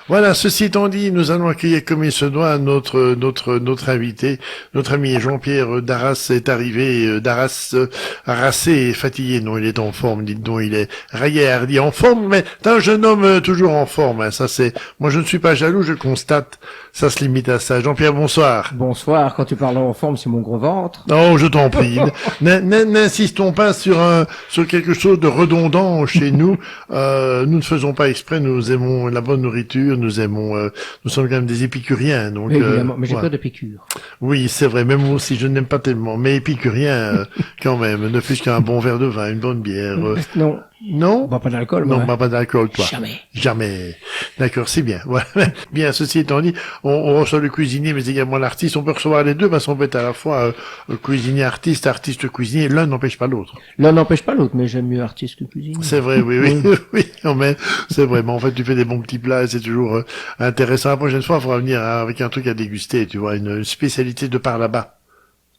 Voilà, ceci étant dit, nous allons accueillir comme il se doit notre invité, notre ami Jean-Pierre Darras est arrivé, Darras harassé et fatigué. Non, il est en forme, dites donc, il est raillé et hardi, en forme, mais c'est un jeune homme toujours en forme, hein, ça c'est, moi je ne suis pas jaloux, je constate, ça se limite à ça. Jean-Pierre, bonsoir. Bonsoir, quand tu parles en forme, c'est mon gros ventre. Non, je t'en prie. N'insistons pas sur quelque chose de redondant chez nous. Nous ne faisons pas exprès. Nous aimons la bonne nourriture. Nous sommes quand même des épicuriens. Donc, Oui, évidemment, mais j'ai voilà. peur de piqûres. Oui, c'est vrai. Même moi aussi, je n'aime pas tellement. Mais épicurien, quand même. Ne fût-ce qu'un bon verre de vin, une bonne bière. Non, Non? on boit pas d'alcool, Non, moi. on boit pas d'alcool, toi. Jamais. Jamais. D'accord, c'est bien. Voilà. Bien, ceci étant dit, on reçoit le cuisinier, mais également l'artiste. On peut recevoir les deux parce qu'on peut être à la fois cuisinier, artiste, artiste, cuisinier. L'un n'empêche pas l'autre. L'un n'empêche pas l'autre, mais j'aime mieux artiste que cuisine. C'est vrai, oui, oui, non, mais c'est vrai. Mais en fait, tu fais des bons petits plats et c'est toujours intéressant. La prochaine fois, il faudra venir avec un truc à déguster, tu vois, une spécialité de par là-bas.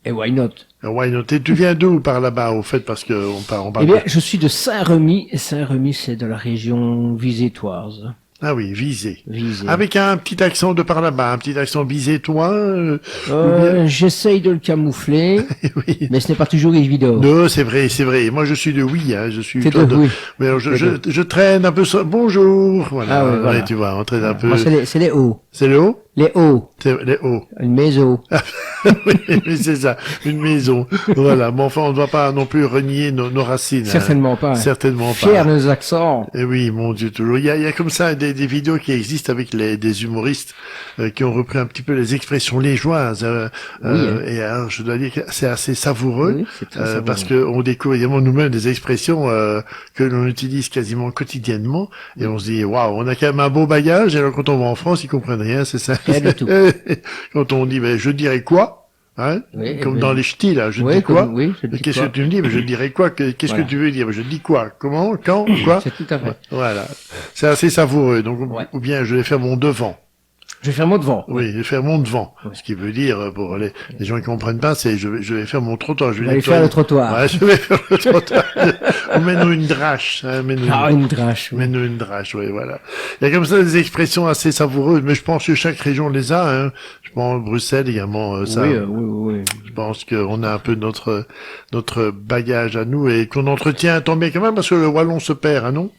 Et why not? Why not? Et tu viens d'où par là-bas, au fait, parce que on parle Eh bien, je suis de Saint-Remy, et Saint-Remy, c'est de la région visétoise. Ah oui, Visé. Visé. Avec un petit accent de par là-bas, un petit accent visétois. J'essaye de le camoufler, Oui. mais ce n'est pas toujours évident. Non, c'est vrai, c'est vrai. Moi, je suis de oui, hein, je suis. T'es de oui. Mais alors, je traîne un peu ça. Bonjour. Voilà. Ah oui, voilà. Ouais, tu vois, on traîne un peu. Moi, c'est les hauts. C'est le haut? Les hauts. C'est les hauts. Une maison. Oui, c'est ça. Une maison. Voilà. Mais enfin, on ne doit pas non plus renier nos racines. Certainement hein. pas. Certainement pas. Fiers de nos accents. Et oui, mon Dieu, toujours. Il y a comme ça des vidéos qui existent avec des humoristes qui ont repris un petit peu les expressions liégeoises. Et alors, je dois dire que c'est assez savoureux, Oui, c'est très savoureux. parce que on découvre également nous-mêmes des expressions que l'on utilise quasiment quotidiennement, et on se dit waouh, on a quand même un beau bagage. Et alors quand on va en France, ils comprennent rien, c'est ça. Rien du tout. Quand on dit, ben, je dirais quoi? Hein, Oui, comme oui. dans les ch'tis, là, je Oui, dis quoi? oui, je dis Qu'est-ce quoi? que tu me dis? Ben, je dirais quoi? Qu'est-ce Voilà. que tu veux dire? Ben, je dis quoi? Comment? Quand? Quoi? C'est tout à fait. Voilà. C'est assez savoureux. Donc, Ouais. ou bien je vais faire mon devant. Je vais faire mot devant. Oui, je vais faire mon devant. Ouais. Ce qui veut dire, pour les gens qui comprennent pas, c'est je vais faire mon trottoir. Je On va aller faire le trottoir. Ouais, je vais faire le trottoir. Ou mets-nous une drache. Hein, Ah, une drache. Oui. Mets-nous une drache, oui, voilà. Il y a comme ça des expressions assez savoureuses, mais je pense que chaque région les a, hein. Je pense Bruxelles également, ça. Oui, oui. Je pense qu'on a un peu notre bagage à nous et qu'on entretient tant bien quand même parce que le wallon se perd, hein, non?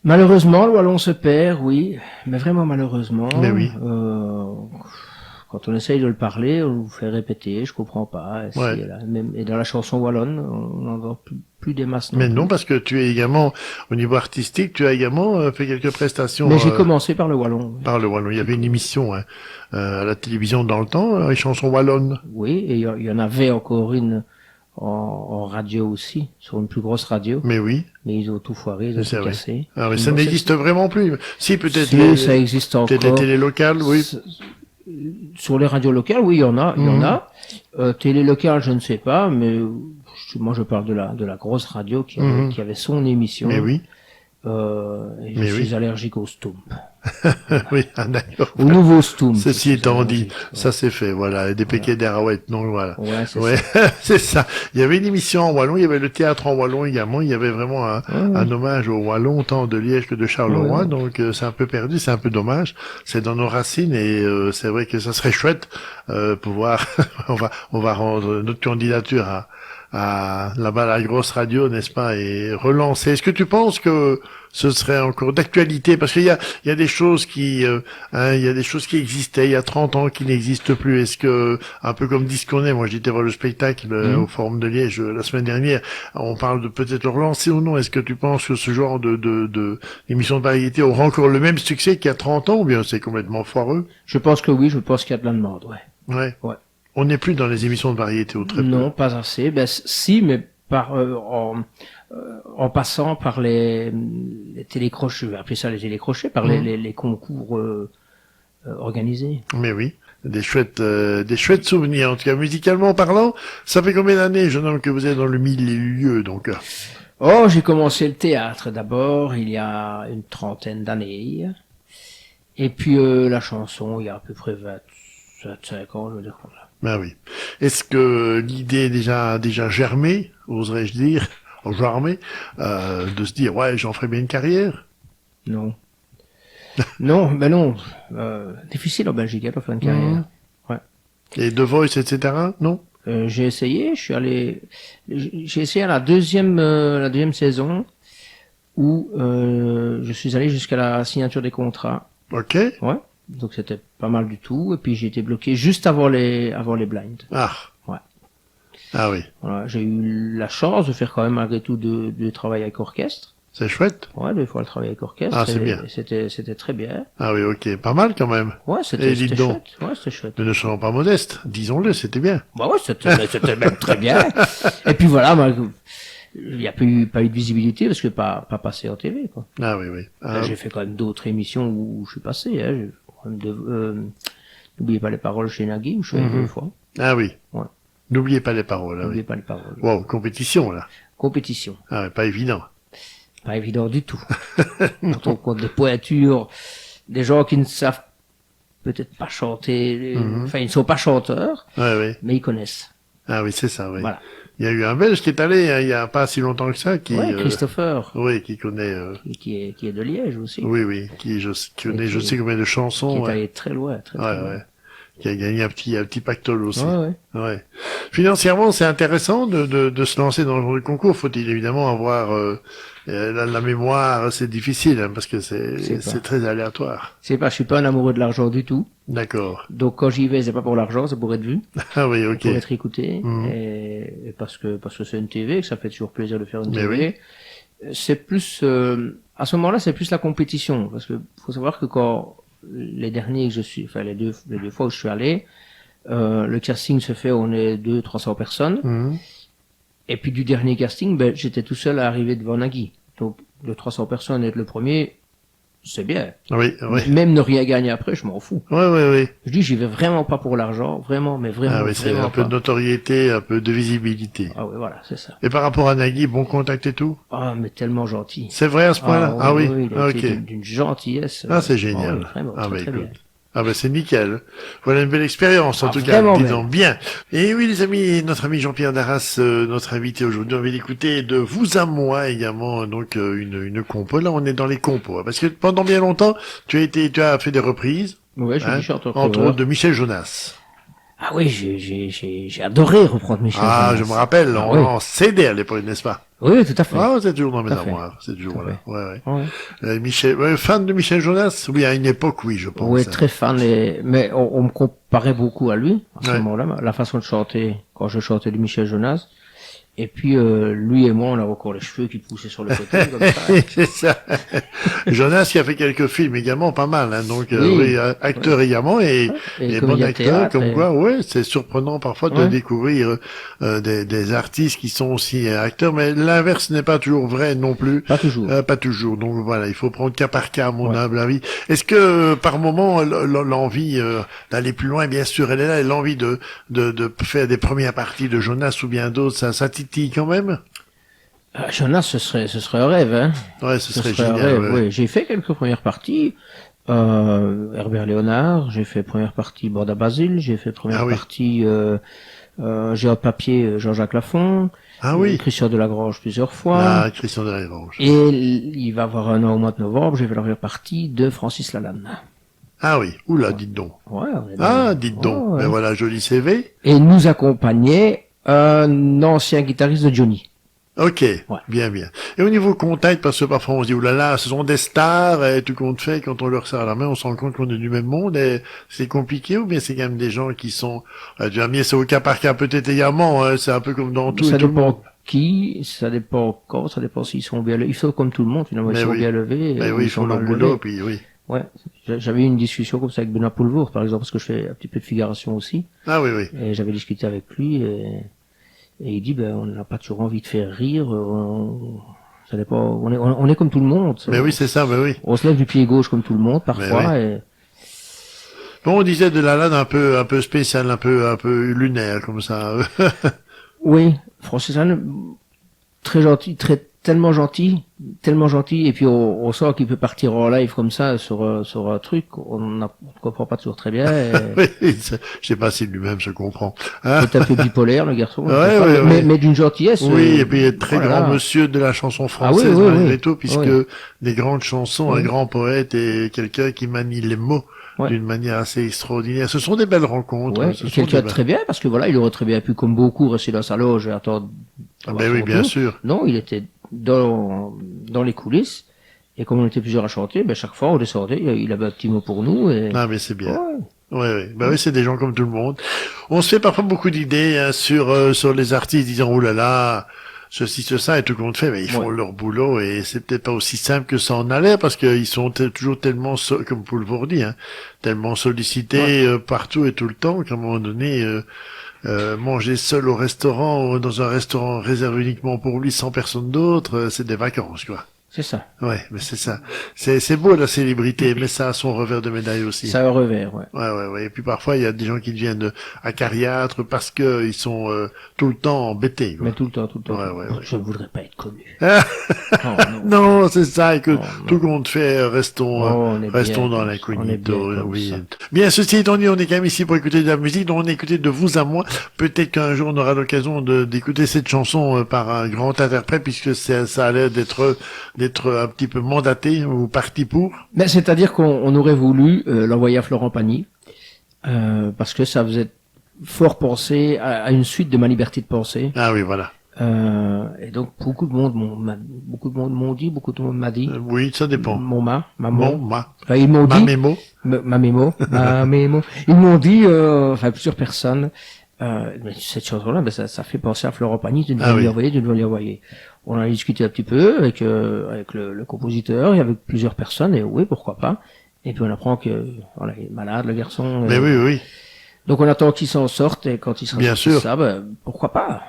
Malheureusement, le wallon se perd, oui, mais vraiment malheureusement. Mais oui. Quand on essaye de le parler, on vous fait répéter, je comprends pas. Et, Ouais. et dans la chanson wallonne, on n'entend plus des masses. Mais plus. non, parce que tu es également, au niveau artistique, tu as également fait quelques prestations. Mais j'ai commencé par le wallon. Oui. Par le wallon. Il y avait une émission hein, à la télévision dans le temps, les chansons wallonnes. Oui, et il y en avait encore une en radio aussi, sur une plus grosse radio. Mais oui, Mais ils ont tout foiré, ils ont c'est tout vrai. cassé. Ah, mais ça n'existe vraiment plus. Si, peut-être Si, ça existe encore. peut-être les télés locales, oui. Sur les radios locales, oui, il y en a, il y en a. Télé locale, je ne sais pas, mais moi je parle de la grosse radio qui avait son émission. Mais oui. Et je Mais suis oui. allergique au Stump. Oui, ah, d'accord. Au nouveau Stump. Ceci je suis étant dit, allergique, ça c'est fait, voilà. Et des péquets d'Arouette, non, voilà. Ouais, c'est Ouais, ça. c'est ça. Il y avait une émission en wallon, il y avait le théâtre en wallon également, il y avait vraiment un hommage au wallon, tant de Liège que de Charleroi, Ouais. donc c'est un peu perdu, c'est un peu dommage. C'est dans nos racines et c'est vrai que ça serait chouette pouvoir, on va rendre notre candidature à là-bas la grosse radio, n'est-ce pas, et relancer. Est-ce que tu penses que ce serait encore d'actualité? Parce qu'il y a des choses qui, il y a des choses qui existaient il y a 30 ans qui n'existent plus. Est-ce que, un peu comme Disconnet, moi j'étais voir le spectacle au Forum de Liège la semaine dernière, on parle de peut-être le relancer ou non. Est-ce que tu penses que ce genre de émission de variété aura encore le même succès qu'il y a 30 ans ou bien c'est complètement foireux? Je pense que oui, je pense qu'il y a de la demande, ouais. Ouais. Ouais. On n'est plus dans les émissions de variété ou très peu. Non, pas assez. Ben, si, mais en passant par les télécrochets, je vais appeler ça les télécrochets, par les concours organisés. Mais oui, des chouettes souvenirs. En tout cas, musicalement parlant, ça fait combien d'années, jeune homme, que vous êtes dans le milieu, donc? Oh, j'ai commencé le théâtre d'abord, il y a une trentaine d'années. Et puis la chanson, il y a à peu près 25 ans, je veux dire. Ben oui. Est-ce que l'idée est déjà germé, oserais-je dire, de se dire, ouais, j'en ferai bien une carrière? Non. Non, ben non. Difficile en Belgique hein, de faire une carrière. Et The Voice, etc., non? J'ai essayé, j'ai essayé à la deuxième saison où je suis allé jusqu'à la signature des contrats. Ok. Ouais. Donc c'était pas mal du tout. Et puis j'ai été bloqué juste avant les blinds. Ah. Ouais. Ah oui. Voilà, j'ai eu la chance de faire quand même malgré tout de travailler avec orchestre. C'est chouette. Ouais, 2 fois le travail avec orchestre. Ah, c'est bien. C'était très bien. Ah oui, ok. Pas mal quand même. Ouais, Et c'était dites donc. chouette. Ouais, c'était chouette. Mais ne soyons pas modestes. Disons-le, c'était bien. Bah ouais, c'était même très bien. Et puis voilà, il n'y a pas eu de visibilité parce que pas passé en TV, quoi. Ah oui, oui. Ah, J'ai fait quand même d'autres émissions où je suis passé, hein. J'ai quand même N'oubliez pas les paroles chez Nagui, où je suis allé 2 fois. ah oui. Ouais. N'oubliez pas les paroles. Ah, N'oubliez oui. pas les paroles. Wow, compétition là. Compétition. Ah ouais, pas évident. Pas évident du tout. Quand on compte des pointures, des gens qui ne savent peut-être pas chanter, enfin, ils ne sont pas chanteurs, Ouais, oui. mais ils connaissent. Ah oui, c'est ça, oui. Voilà. Il y a eu un Belge qui est allé, hein, il y a pas si longtemps que ça, qui, Ouais, Christopher, oui, qui connaît, qui est de Liège aussi. oui, oui, qui connaît, je sais combien de Qui chansons, est ouais. allé très loin, très Ouais, loin. ouais. Qui a gagné un petit pactole aussi. Ouais, ouais. Ouais. Financièrement, c'est intéressant de se lancer dans le genre de concours. Faut-il évidemment avoir la mémoire, c'est difficile hein, parce que c'est très aléatoire. C'est pas, je suis pas un amoureux de l'argent du tout. D'accord. Donc quand j'y vais, c'est pas pour l'argent, c'est pour être vu, Ah oui, ok. pour être écouté, Mhm. et parce que c'est une TV, que ça fait toujours plaisir de faire une Mais TV. C'est plus, à ce moment-là, c'est plus la compétition, parce que faut savoir que quand les derniers que je suis, enfin les deux fois où je suis allé, le casting se fait, on est 200-300 personnes. Mhm. Et puis du dernier casting, ben, j'étais tout seul à arriver devant Nagui. Donc, de 300 personnes, être le premier, c'est bien. Oui, oui. Même ne rien gagner après, je m'en fous. Oui, oui, oui. Je dis, j'y vais vraiment pas pour l'argent, vraiment, mais vraiment, Ah oui, c'est vraiment un peu pas. de notoriété, un peu de visibilité. Ah oui, voilà, c'est ça. Et par rapport à Nagui, bon contact et tout? Ah, mais tellement gentil. C'est vrai à ce point-là? Ah oui, il a ah, été ok. d'une gentillesse. Ah, c'est génial. oui, vraiment, Ah, très, bah, très bien. écoute. Ah ben c'est nickel. Voilà une belle expérience en Ah, tout cas, vraiment disons bien. Et oui les amis, notre ami Jean-Pierre Darras, notre invité aujourd'hui, on va l'écouter de vous à moi également, donc une compo. Là on est dans les compos, hein, parce que pendant bien longtemps tu as fait des reprises, Ouais, je hein, suis chanteur entre cover. autres de Michel Jonas. Ah oui, j'ai adoré reprendre Michel Ah Jonas. je me rappelle, Ah, on oui. en CD à l'époque, n'est-ce pas? Oui, tout à fait. Ah c'est toujours dans mes Tout à fait. armoires, c'est toujours Tout à là. Ouais, ouais. Ouais. Michel, fan de Michel Jonas? Oui, à une époque, oui, je pense. Oui, hein. très fan, mais on me comparait beaucoup à lui, à ce Ouais. moment-là, la façon de chanter, quand je chantais du Michel Jonas. Et puis, lui et moi, on a encore les cheveux qui poussaient sur le côté, comme ça. C'est ça. Jonas qui a fait quelques films également, pas mal, hein, donc Oui. oui, acteur également et bon comédien de acteur, théâtre, comme et- quoi, ouais, c'est surprenant parfois de Ouais. découvrir des artistes qui sont aussi acteurs, mais l'inverse n'est pas toujours vrai non plus. Pas toujours. Pas toujours. Donc voilà, il faut prendre cas par cas, à mon Ouais. humble avis. Est-ce que par moment l'envie d'aller plus loin, bien sûr, elle est là, et l'envie de faire des premières parties de Jonas ou bien d'autres, ça titille quand même? Jonas, ce serait un rêve, hein. Ouais, ce serait un génial. rêve, ouais. oui. J'ai fait quelques premières parties. Herbert Léonard, j'ai fait première partie Borda Basile, j'ai fait première Ah oui. partie Géant de papier Jean-Jacques Lafont, Ah oui. Christian Delagrange plusieurs fois. Ah, Christian Delagrange. Et il va avoir un an au mois de novembre, j'ai fait la première partie de Francis Lalanne. Ah oui. Oula, dites donc. Ouais, on est Ah, dites donc. Ouais. Ben voilà, joli CV. Et nous accompagnait un ancien guitariste de Johnny. Ok, bien, bien. Et au niveau contact, parce que parfois on se dit, oulala, ce sont des stars, et tout compte fait, quand on leur serre la main, on se rend compte qu'on est du même monde, et c'est compliqué, ou bien c'est quand même des gens qui sont, tu vas me dire, c'est au cas par cas peut-être également, hein, c'est un peu comme dans tout Ça et tout le monde. dépend qui, ça dépend quand, ça dépend s'ils sont bien levés. Ils sont comme tout le monde, finalement, ils Mais sont oui. bien levés. Ben ou oui, ils ils font sont leur mal boulot, levés. puis oui. Ouais. J'avais eu une discussion comme ça avec Benoît Poulvour, par exemple, parce que je fais un petit peu de figuration aussi. Ah oui, oui. Et j'avais discuté avec lui, et il dit, ben, on n'a pas toujours envie de faire rire, ça dépend, on est comme tout le monde. Mais oui, c'est ça, ben oui. On se lève du pied gauche comme tout le monde, parfois, et Bon, on disait de Lalanne un peu spécial, un peu lunaire, comme ça. oui, Francis Lalanne, très gentil, très, tellement gentil, et puis on sent qu'il peut partir en live comme ça sur un truc, on ne comprend pas toujours très bien. Oui, je sais pas si lui-même se comprend. Hein? Peut-être un peu bipolaire, le garçon. Ouais, mais d'une gentillesse. Oui, et puis il est très grand monsieur de la chanson française, malgré tout, puisque des grandes chansons, un grand poète et quelqu'un qui manie les mots. D'une manière assez extraordinaire. Ce sont des belles rencontres. Ouais, quelqu'un de très bien, parce que voilà, il aurait très bien pu, comme beaucoup, rester dans sa loge et attendre. Ben oui, bien sûr. Non, il était dans les coulisses. Et comme on était plusieurs à chanter, ben chaque fois on descendait, il avait un petit mot pour nous. Et... Ah, mais c'est bien. Ouais. Ben oui, c'est des gens comme tout le monde. On se fait parfois beaucoup d'idées hein, sur les artistes disant oh là là. Ceci, ça, et tout compte fait, mais ils font leur boulot, et c'est peut-être pas aussi simple que ça en a l'air, parce qu'ils sont toujours tellement, comme Paul Bourdi, hein, tellement sollicités partout et tout le temps, qu'à un moment donné, manger seul au restaurant, ou dans un restaurant réservé uniquement pour lui, sans personne d'autre, c'est des vacances, quoi. C'est ça. Ouais, mais c'est ça. C'est beau la célébrité, mais ça a son revers de médaille aussi. Ça a un revers, ouais. Ouais. Et puis parfois il y a des gens qui deviennent acariâtres parce que ils sont tout le temps embêtés. Quoi. Mais tout le temps. Ouais. Je ne voudrais pas être connu. Non, c'est ça. Et que tout compte fait, restons dans l'incognito. Oui. Bien, ceci étant dit, on est quand même ici pour écouter de la musique, donc on est écouté de vous à moi. Peut-être qu'un jour on aura l'occasion d'écouter cette chanson par un grand interprète, puisque ça a l'air d'être un petit peu mandaté ou parti pour. Mais c'est-à-dire qu'on aurait voulu l'envoyer à Florent Pagny parce que ça faisait fort penser à une suite de Ma liberté de penser. Ah oui, voilà. Et donc beaucoup de monde m'ont dit, beaucoup de monde m'a dit. Oui, ça dépend. Ma ils m'ont dit. Ma mémo. Ils m'ont dit, plusieurs personnes. Mais cette chanson-là, ça fait penser à Florent Pagny. Tu devrais lui envoyer. On a discuté un petit peu avec le compositeur et avec plusieurs personnes, et oui, pourquoi pas. Et puis on apprend que voilà, il est malade, le garçon. Mais oui. Donc on attend qu'il s'en sorte, et quand il sera sorti ça, pourquoi pas.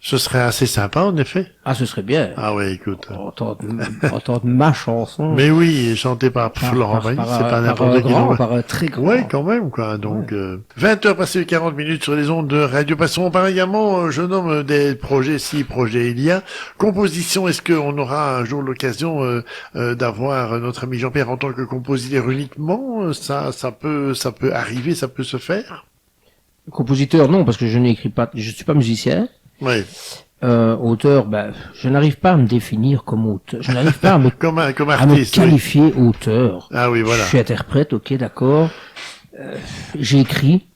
Ce serait assez sympa, en effet. Ah, ce serait bien. Ah ouais, écoute. Entendre ma chanson. Mais oui, chantée par Florent Pagny, c'est pas n'importe qui. Par un très grand. Ouais, quand même, quoi. Donc, 20h passées 40 minutes sur les ondes de Radio Passion. On parle également, je nomme des projets, si projets il y a. Composition, est-ce qu'on aura un jour l'occasion d'avoir notre ami Jean-Pierre en tant que compositeur uniquement? Ça peut arriver, ça peut se faire? Compositeur, non, parce que je n'écris pas, je suis pas musicien. Oui. Auteur, je n'arrive pas à me définir comme auteur. Je n'arrive pas à me, comme artiste, à me qualifier auteur. Ah oui, voilà. Je suis interprète, ok, d'accord. J'écris.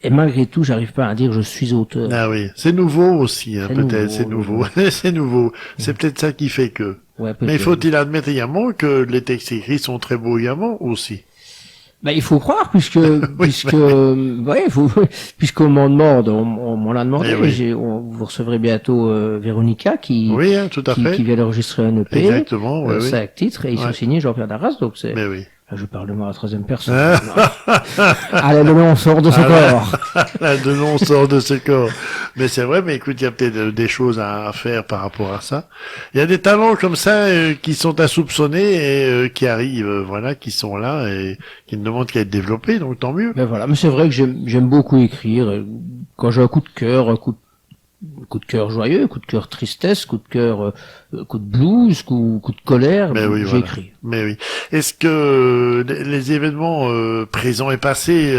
Et malgré tout, j'arrive pas à dire je suis auteur. Ah oui. C'est nouveau aussi, hein, peut-être. C'est nouveau. C'est nouveau. C'est peut-être ça qui fait que. Ouais, mais faut-il admettre également que les textes écrits sont très beaux également aussi? Il faut croire, puisqu'on m'en demande, on m'en a demandé. Vous recevrez bientôt Véronica qui vient d'enregistrer un EP. Exactement, 5 titres, et ils sont signés Jean-Pierre Darras, donc c'est. Mais oui. Je parle de moi à la troisième personne. Allez, de on sort de ce corps. De on sort de ce corps. Mais c'est vrai, mais écoute, il y a peut-être des choses à faire par rapport à ça. Il y a des talents comme ça qui sont à soupçonner et qui arrivent, qui sont là et qui ne demandent qu'à être développés, donc tant mieux. Mais voilà, mais c'est vrai que j'aime beaucoup écrire. Quand j'ai un coup de cœur, coup de cœur joyeux, coup de cœur tristesse, coup de cœur, coup de blues, coup de colère, j'écris. Mais oui. Est-ce que les événements présents et passés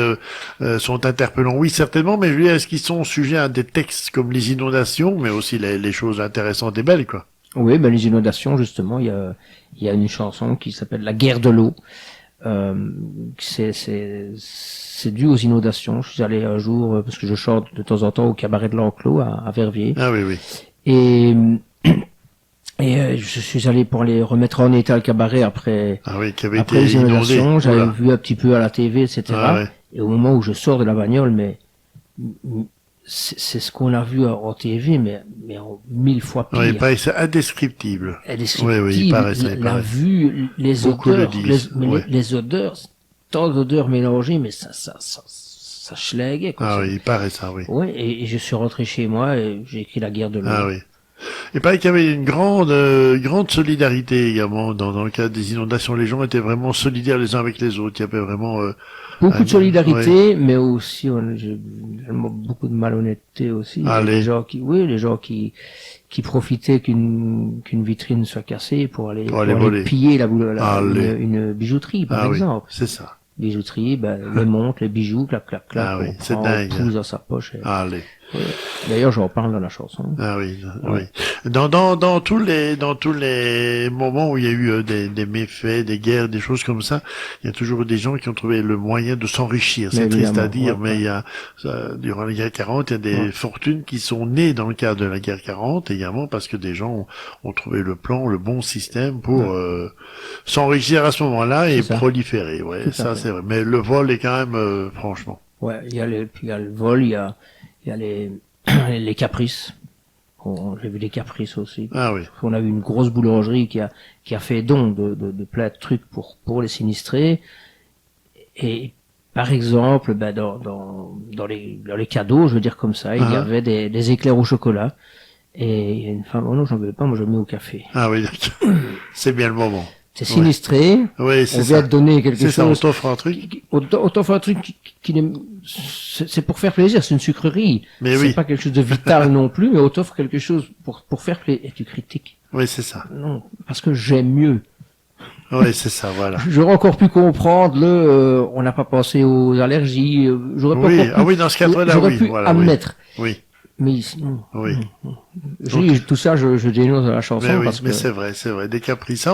sont interpellants? Oui, certainement, mais je veux dire, est-ce qu'ils sont sujets à des textes comme les inondations, mais aussi les choses intéressantes et belles, quoi? Oui, les inondations, justement, il y a une chanson qui s'appelle La guerre de l'eau. C'est dû aux inondations. Je suis allé un jour, parce que je chante de temps en temps au cabaret de l'Enclos à Verviers. Ah oui. Et je suis allé pour aller remettre en état le cabaret après les inondations. J'avais vu un petit peu à la TV, etc. Et au moment où je sors de la bagnole, mais c'est ce qu'on a vu en TV, mais en 1000 fois pire. Oui, il paraît c'est indescriptible. Oui, il paraît ça. La vue, les odeurs, les odeurs, tant d'odeurs mélangées, mais ça schläguait, quoi. Ah oui, il paraît ça, oui. Oui, et je suis rentré chez moi et j'ai écrit La guerre de l'eau. Ah oui. Il paraît qu'il y avait une grande solidarité également dans le cas des inondations. Les gens étaient vraiment solidaires les uns avec les autres. Il y avait vraiment Beaucoup de solidarité, ouais. mais aussi j'ai également beaucoup de malhonnêteté aussi. Allez. Les gens qui profitaient qu'une vitrine soit cassée pour aller voler. piller une bijouterie, par exemple. Oui, c'est ça. Bijouterie, les montres, les bijoux, clac, clac, clac. Ah oui, on c'est prend, dingue. on pousse dans sa poche. Allez. D'ailleurs, j'en parle dans la chanson. Ah oui, Ouais. oui. Dans tous les moments où il y a eu des méfaits, des guerres, des choses comme ça, il y a toujours des gens qui ont trouvé le moyen de s'enrichir. C'est triste à dire, mais il y a durant la guerre 40, il y a des fortunes qui sont nées dans le cadre de la guerre 40 également parce que des gens ont trouvé le bon système pour s'enrichir à ce moment-là et proliférer. Ouais, ça c'est vrai. Mais le vol est quand même franchement. Ouais, il y a le vol, il y a les caprices. J'ai vu les caprices aussi. Ah oui. On a eu une grosse boulangerie qui a fait don de plein de trucs pour les sinistrés. Et par exemple, dans les cadeaux, je veux dire comme ça, il y avait des éclairs au chocolat. Et il y a une femme, oh non, j'en veux pas, moi je mets au café. Ah oui, d'accord. C'est bien le moment. C'est sinistré. Oui, c'est on vient te donner quelque chose. C'est ça, on t'offre un truc. On t'offre un truc c'est pour faire plaisir, c'est une sucrerie. Mais c'est pas quelque chose de vital non plus, mais on t'offre quelque chose pour faire plaisir. Et tu critiques. Oui, c'est ça. Non, parce que j'aime mieux. Oui, c'est ça, voilà. J'aurais encore pu comprendre on n'a pas pensé aux allergies. J'aurais pas encore pu, dans ce cadre-là, j'aurais pu admettre. Oui. Mais sinon, oui. Tout ça, je dénonce dans la chanson parce que. Mais c'est vrai, des caprices.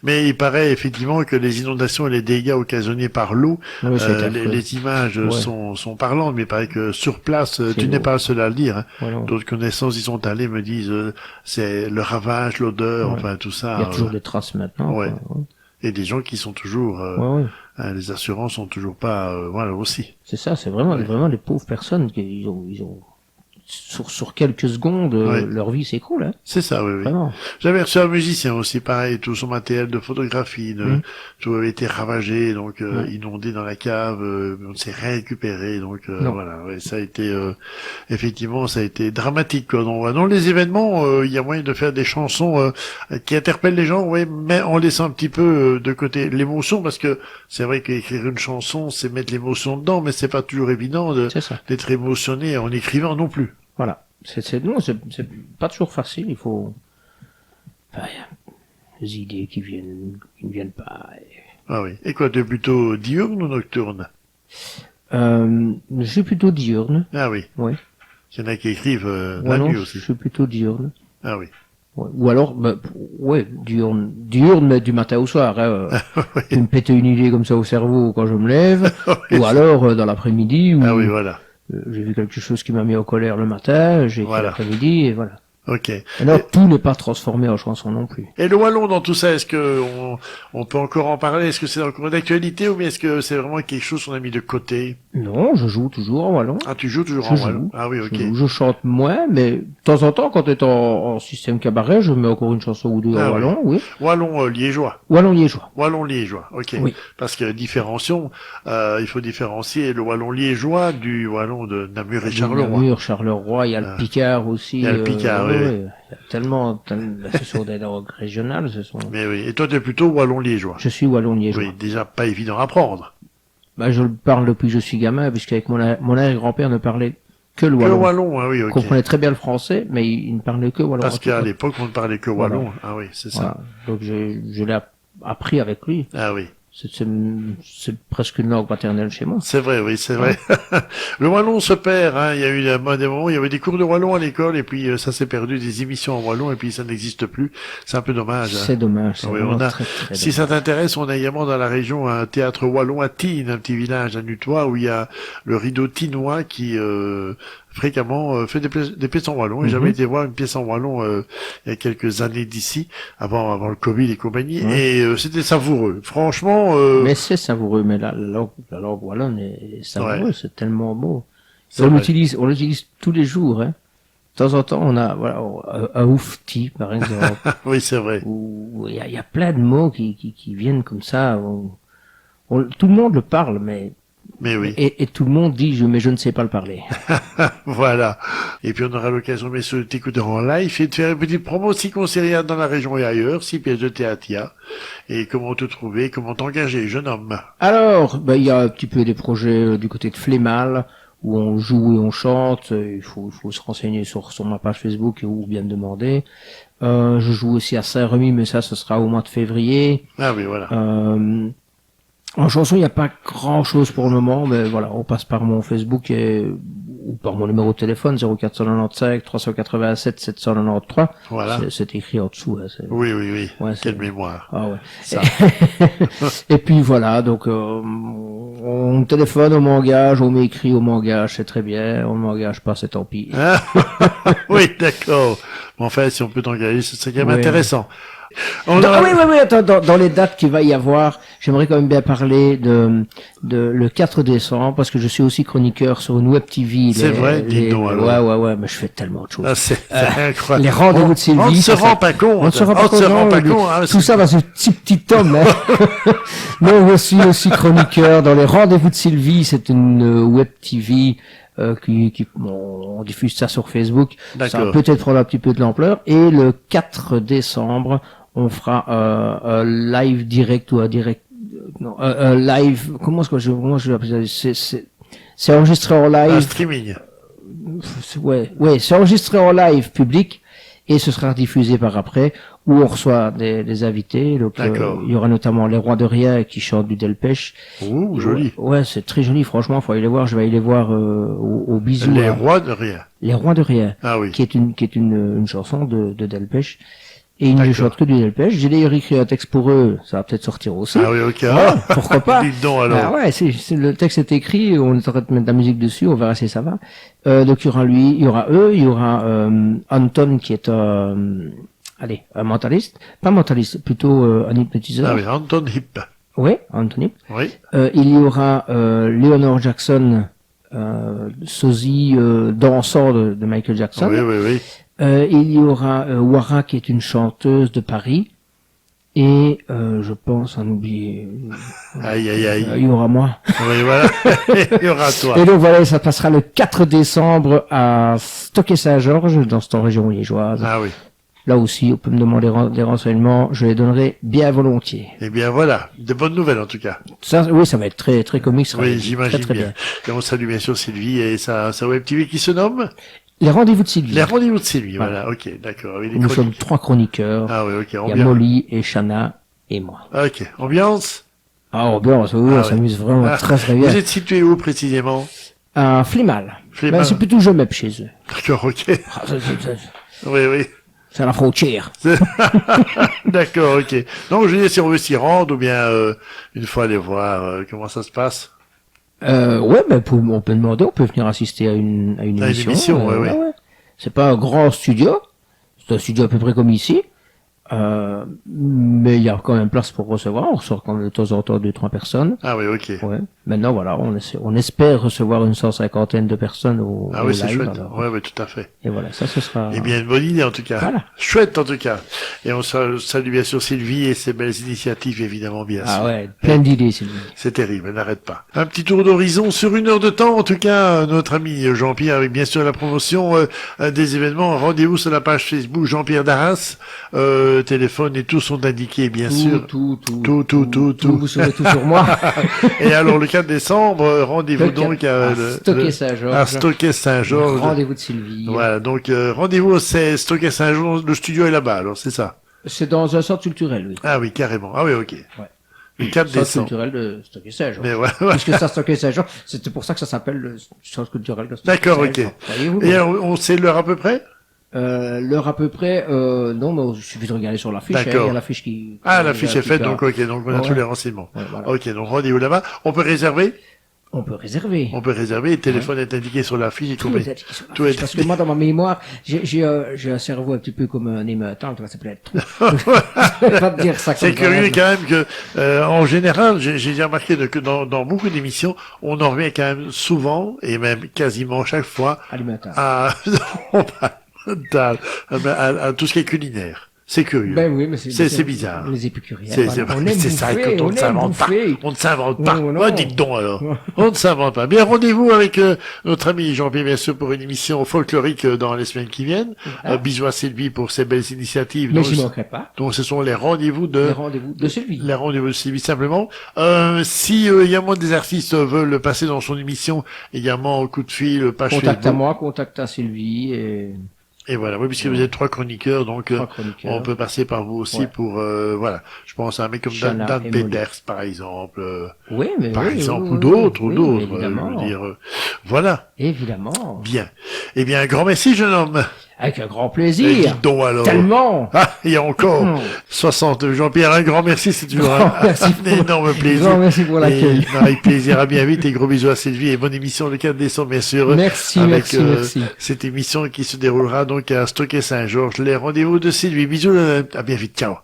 Mais il paraît effectivement que les inondations et les dégâts occasionnés par l'eau, les images sont parlantes, mais il paraît que sur place, tu n'es pas le seul à le dire. Hein. D'autres connaissances y sont allés me disent, c'est le ravage, l'odeur, enfin tout ça. Il y a toujours des traces maintenant. Ouais. Et des gens qui sont toujours, les assurances sont toujours pas, voilà aussi. C'est ça, c'est vraiment des pauvres personnes qui ils ont sur quelques secondes, leur vie s'écroule. Hein. C'est ça, oui. Vraiment. J'avais reçu un musicien aussi, pareil, tout son matériel de photographie, tout avait été ravagé, donc inondé dans la cave, on s'est récupéré, donc voilà, ça a été effectivement, ça a été dramatique. Quoi. Donc, dans les événements, il y a moyen de faire des chansons qui interpellent les gens, mais en laissant un petit peu de côté l'émotion, parce que c'est vrai qu'écrire une chanson, c'est mettre l'émotion dedans, mais c'est pas toujours évident d'être émotionné en écrivant non plus. Voilà. C'est pas toujours facile, il faut, enfin, des idées qui ne viennent pas. Ah oui. Et quoi, tu es plutôt diurne ou nocturne? Je suis plutôt diurne. Ah oui. Oui. Il y en a qui écrivent la nuit aussi. Je suis plutôt diurne. Ah oui. Ouais. Ou alors, diurne, mais du matin au soir. Hein, oui. Me péter une idée comme ça au cerveau quand je me lève, ou alors dans l'après-midi. Ah oui, voilà. J'ai vu quelque chose qui m'a mis en colère le matin, j'ai écrit l'après-midi, et voilà. Ok. Alors, tout n'est pas transformé en chanson non plus. Et le wallon dans tout ça, est-ce que on peut encore en parler? Est-ce que c'est encore d'actualité ou bien est-ce que c'est vraiment quelque chose qu'on a mis de côté? Non, je joue toujours en wallon. Ah, tu joues toujours en wallon? Ah oui, ok. Je chante moins, mais de temps en temps, quand t'es en système cabaret, je mets encore une chanson ou deux en wallon, oui. Wallon liégeois. Wallon liégeois. Wallon liégeois, ok. Oui. Parce que il faut différencier le wallon liégeois du wallon de Namur et Charleroi. Namur, Charleroi, il y a le Picard aussi. Il y a le Picard, oui. Il y a tellement, ce sont des langues régionales, Mais oui. Et toi, t'es plutôt wallon liégeois. Je suis wallon liégeois. Oui, déjà pas évident à apprendre. Je le parle depuis que je suis gamin, puisqu'avec mon arrière-grand-père ne parlait que le wallon. Que le wallon, ah oui, ok. Il comprenait très bien le français, mais il ne parlait que wallon. Parce qu'à l'époque, on ne parlait que wallon. Ah oui, c'est ça. Donc je l'ai appris avec lui. Ah oui. C'est presque une langue maternelle chez moi. C'est vrai, oui, c'est vrai. Le wallon se perd, hein. Il y a eu des moments, il y avait des cours de wallon à l'école, et puis ça s'est perdu, des émissions en wallon, et puis ça n'existe plus. C'est un peu dommage. C'est dommage. Oui, si ça t'intéresse, on a également dans la région un théâtre wallon à Tine, un petit village à Nutois, où il y a le rideau tinois qui fréquemment fait des pièces en wallon. J'ai jamais été voir une pièce en wallon il y a quelques années d'ici, avant le Covid et compagnie, et c'était savoureux. Franchement. Mais c'est savoureux, mais la langue wallonne est savoureuse, c'est tellement beau. On l'utilise tous les jours, hein. De temps en temps, on a un oufti, par exemple. Oui, c'est vrai. Où il y a plein de mots qui viennent comme ça. Tout le monde le parle, mais oui. Et tout le monde dit mais je ne sais pas le parler. Voilà. Et puis on aura l'occasion, bien sûr, de t'écouter en live et de faire une petite promo si conseillère dans la région et ailleurs, si pièces de théâtre il y a. Et comment te trouver, comment t'engager, jeune homme. Alors, il y a un petit peu des projets du côté de Flémal, où on joue et on chante. Il faut se renseigner sur ma page Facebook ou bien me demander. Je joue aussi à Saint-Remy, mais ça, ce sera au mois de février. Ah oui, voilà. En chanson, il n'y a pas grand-chose pour le moment, mais voilà, on passe par mon Facebook ou par mon numéro de téléphone 0495 387 793. Voilà. C'est écrit en dessous. Hein, oui. Ouais, quelle mémoire. Ah ouais. Ça. Et puis voilà, donc on me téléphone, on m'engage, on m'écrit, on m'engage, c'est très bien. On m'engage pas, c'est tant pis. Ah, oui, d'accord. Bon, enfin, si on peut t'engager, ce serait quand même intéressant. Oui, attends, dans les dates qu'il va y avoir, j'aimerais quand même bien parler de le 4 décembre, parce que je suis aussi chroniqueur sur une web TV. C'est vrai, dis donc alors. Ouais, mais je fais tellement de choses. Ah, c'est incroyable. Les rendez-vous de Sylvie. On ne se rend pas compte. On ne se rend pas compte. Hein, tout ça dans ce petit tome, hein. Non, je suis aussi chroniqueur dans les rendez-vous de Sylvie. C'est une web TV, on diffuse ça sur Facebook. Ça va peut-être prendre un petit peu de l'ampleur. Et le 4 décembre, on fera un live direct ou un direct, non, un live, comment je vais appeler ça? C'est enregistré en live. Un streaming. Ouais, c'est enregistré en live public et ce sera diffusé par après, où on reçoit des invités. Donc, il y aura notamment les Rois de Rien qui chantent du Delpech. Ouh, joli. Ouais, c'est très joli, franchement, faut aller les voir. Je vais aller les voir au bisou. Les Rois de Rien. Les Rois de Rien. Ah oui. Qui est une chanson de Delpech. Et ils ne chantent que du Delpech. J'ai d'ailleurs écrit un texte pour eux, ça va peut-être sortir aussi. Ah oui, ok. Ouais, pourquoi pas. Dites donc alors. Ah ouais, le texte est écrit, on est en train de mettre de la musique dessus, on verra si ça va. Donc il y aura lui, il y aura eux, il y aura Anton qui est un mentaliste, pas mentaliste, plutôt un hypnotiseur. Ah oui, Anton Hip. Oui, Anton Hip. Oui. Il y aura Leonor Jackson, sosie dansant de Michael Jackson. Oui. Il y aura Wara qui est une chanteuse de Paris. Et je pense en oublier. Aïe. Il y aura moi. Oui, voilà. Il y aura toi. Et donc voilà, ça passera le 4 décembre à Stockey-Saint-Georges, dans cette région liégeoise. Ah oui. Là aussi, on peut me demander des renseignements, je les donnerai bien volontiers. Eh bien voilà, de bonnes nouvelles en tout cas. Ça, oui, ça va être très très comique. Oui, j'imagine très bien. Et on salue bien sûr Sylvie et sa web TV qui se nomme Les rendez-vous de Sylvie. Les rendez-vous de Sylvie, voilà, ok, d'accord. Nous sommes 3 chroniqueurs. Ah oui, ok. Il y a Molly et Shana et moi. Ok, ambiance. Ah, ambiance, oui, on s'amuse vraiment très très bien. Vous êtes situé où précisément? À Flémal. Ben, c'est plutôt Jemep chez eux. D'accord, ok. Oui. C'est la frontière. D'accord, ok. Donc, je veux dire, si on veut s'y rendre, ou bien, une fois aller voir, comment ça se passe? Ouais, ben, on peut demander, on peut venir assister à une émission. Ouais. C'est pas un grand studio. C'est un studio à peu près comme ici. Mais il y a quand même place pour recevoir. On reçoit quand même de temps en temps 2-3 personnes. Ah oui, ok. Ouais. Maintenant, voilà, on espère recevoir une 150aine de personnes au Ah oui, c'est live. chouette. Alors. Ouais, tout à fait. Et voilà, ça, ce sera... Eh bien, une bonne idée, en tout cas. Voilà. Chouette, en tout cas. Et on salue bien sûr Sylvie et ses belles initiatives, évidemment, bien sûr. Ah ouais, plein d'idées, Sylvie. C'est terrible, elle n'arrête pas. Un petit tour d'horizon sur 1 heure de temps, en tout cas, notre ami Jean-Pierre, avec bien sûr la promotion des événements. Rendez-vous sur la page Facebook Jean-Pierre Darras. Téléphone et tout sont indiqués, bien sûr. Tout. Vous saurez tout sur moi. Et alors, le 4 décembre, rendez-vous donc à Stockey-Saint-Georges. Rendez-vous de Sylvie. Voilà, donc rendez-vous, c'est Stockey-Saint-Georges, le studio est là-bas, alors c'est ça. C'est dans un centre culturel, oui. Ah oui, carrément. Ah oui, ok. Ouais. Le 4 décembre. Centre culturel de Stockey-Saint-Georges. Mais ouais. Puisque ça, Stockey-Saint-Georges, c'était pour ça que ça s'appelle le centre culturel de Stockey-Saint-Georges. D'accord, ok. Voyez-vous, et alors, on sait l'heure à peu près? L'heure à peu près, non, mais il suffit de regarder sur l'affiche. D'accord. Il y a l'affiche qui... Ah, l'affiche est faite, donc ok, donc on a tous les renseignements. Ouais, voilà. Ok, donc rendez-vous là-bas. On peut réserver? On peut réserver. Le téléphone est indiqué sur l'affiche. Tout est indiqué sur l'affiche. Parce que moi, dans ma mémoire, j'ai un cerveau un petit peu comme un émettant, ça peut être trop. Je vais pas te dire ça comme c'est curieux quand même que, en général, j'ai déjà remarqué que dans beaucoup d'émissions, on en revient quand même souvent, et même quasiment chaque fois, à tout ce qui est culinaire. C'est curieux. Ben oui, mais c'est bizarre. Les épicuriens. C'est On aime ça, bouffer, quand on ne s'invente pas. bouffer. On ne s'invente pas. Non, non. Oh, dites donc alors. On ne s'invente pas. Bien, rendez-vous avec notre ami Jean-Pierre, bien sûr, pour une émission folklorique dans les semaines qui viennent. Voilà. Bisous à Sylvie pour ses belles initiatives. Mais Donc, j'y manquerai pas. donc, ce sont les rendez-vous Les de... rendez-vous de Sylvie. Les rendez-vous de Sylvie, simplement. Si également des artistes veulent passer dans son émission, également coup de fil, page Contacte à Facebook. moi, contacte à Sylvie Et voilà, oui, puisque vous êtes 3 chroniqueurs, donc trois chroniqueurs. on peut passer par vous aussi Ouais. pour voilà. Je pense à un mec comme Chana Dan et Molly. Peters, par exemple, Oui, mais par oui, exemple, oui, ou d'autres, oui, ou d'autres. oui, évidemment. Je veux dire, voilà, Évidemment. bien. Eh bien, un grand merci, jeune homme. Avec un grand Et plaisir. dites donc alors. Tellement. Ah, il y a encore Hmm. 60. Jean-Pierre, un grand merci, c'est toujours Grand merci un pour- énorme plaisir. Grand merci pour l'accueil. Et, avec plaisir, à bien vite et gros bisous à Sylvie et bonne émission le 4 décembre, bien sûr. Merci, avec merci, merci. cette émission qui se déroulera donc à Stockey-Saint-Georges. Les rendez-vous de Sylvie. Bisous, à bien vite. Ciao.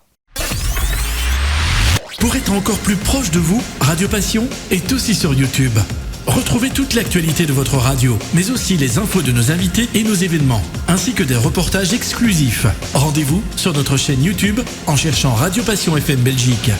Pour être encore plus proche de vous, Radio Passion est aussi sur YouTube. Retrouvez toute l'actualité de votre radio, mais aussi les infos de nos invités et nos événements, ainsi que des reportages exclusifs. Rendez-vous sur notre chaîne YouTube en cherchant Radio Passion FM Belgique.